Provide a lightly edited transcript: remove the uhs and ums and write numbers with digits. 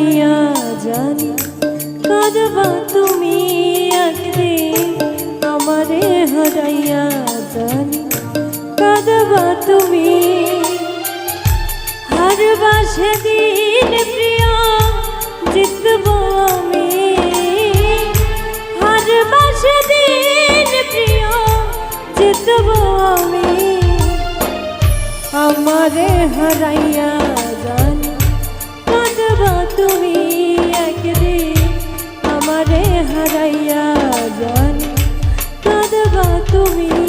হারাইয়া জানি কাঁদবা তুমি একদিন, আমারে হারাইয়া জানি কাঁদবা তুমি। হারবা সেদিন প্রিয় জিতব আমি, হারবা সেদিন প্রিয় জিতব আমি। আমারে হারাইয়া জানি কাঁদবা তুমি একদিন, আমারে হারাইয়া জানি কাঁদবা তুমি।